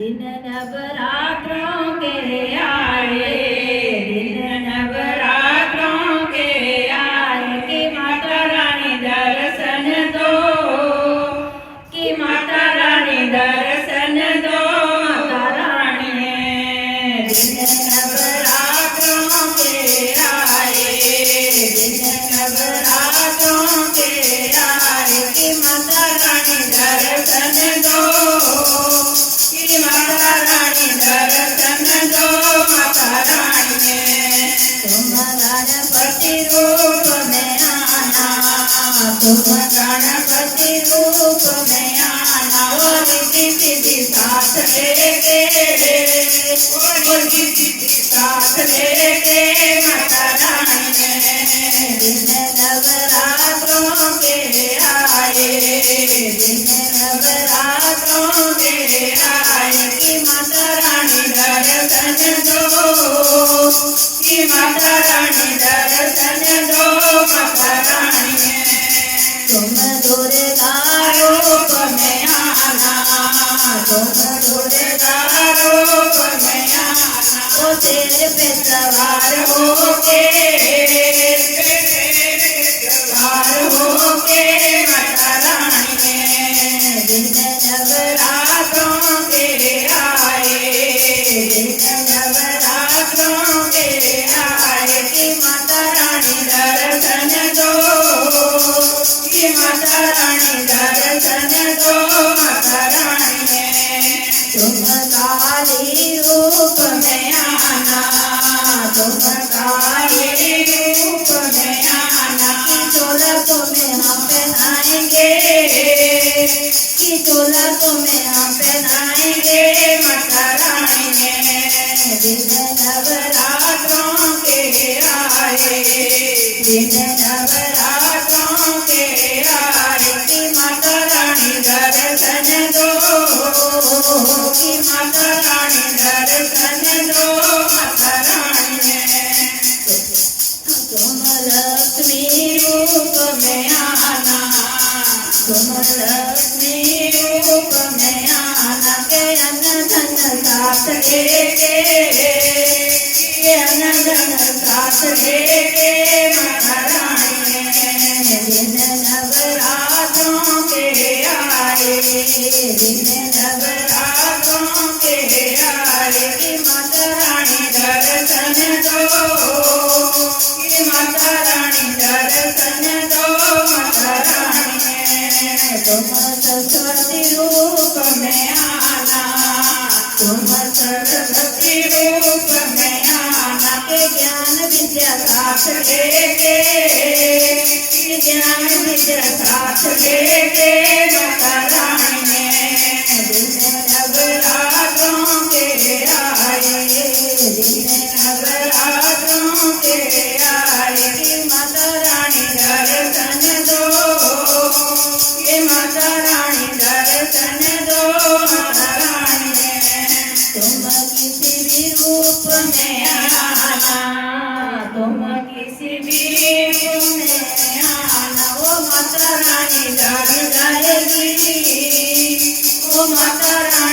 दिन नवरात्रों के आए, दिन नवरात्रों के आए कि माता रानी दर्शन दो, कि माता रानी दर्शन दो माता रानी। दिन नवरात्रों के आए, दिन नवरात्रों के आए कि माता रानी दर्शन दो, माता रानी दर्शन दो माता रानी। तुम गणपति रूप में आना, तुम गणपति रूप में आना, और किसी साथ लेके, और किसी साथ लेके माता रानी। दिन नवरात्रों के आए, दिन नवरात्रों के आए कि माता रानी दर्शन दो, कि माता रानी दर्शन दो माता रानी। तुम दुर्गा रूप में आना, तुम दुर्गा रूप में आना, ओ शेर पे सवार होके, सवार होके माता रानी। दिन नवरात्रों के आए, दिन नवरात्रों के आए कि माता रानी दर्शन दो, कि माता रानी दर्शन दो माता रानी। तुम काली रूप में आना, तुम काली रूप में आना, कि चोला तुम्हें हम पहनाएंगे, कि चोला तुम्हें हम पहनाएंगे माता रानी। दिन नवरात्रों के आए, दिन नवरात्रों के आए कि माता रानी दर्शन दो, कि माता रानी दर्शन दो माता रानी। तुम लक्ष्मी रूप में आना, तुम लक्ष्मी रूप में आना, के अन्न धन साथ लेके, के अन्न धन साथ लेके माता रानी। दिन नवरात्रों के आए, दिन नवरात्रों के आए कि माता रानी दर्शन दो, कि माता रानी दर्शन दो माता रानी। तुम सरस्वती रूप में आना, तुम सरस्वती रूप में आना, के ज्ञान विद्या साथ लेके, ज्ञान विद्या साथ लेके माता रानी। दिन नवरात्रों के आए, दिन नवरात्रों के आए कि माता रानी दर्शन दो, कि माता रानी दर्शन दो माता रानी। तुम किसी भी रूप में आना, तुम किसी भी रूप में आना, वो माता रानी जाग जाएगी, वो माता रानी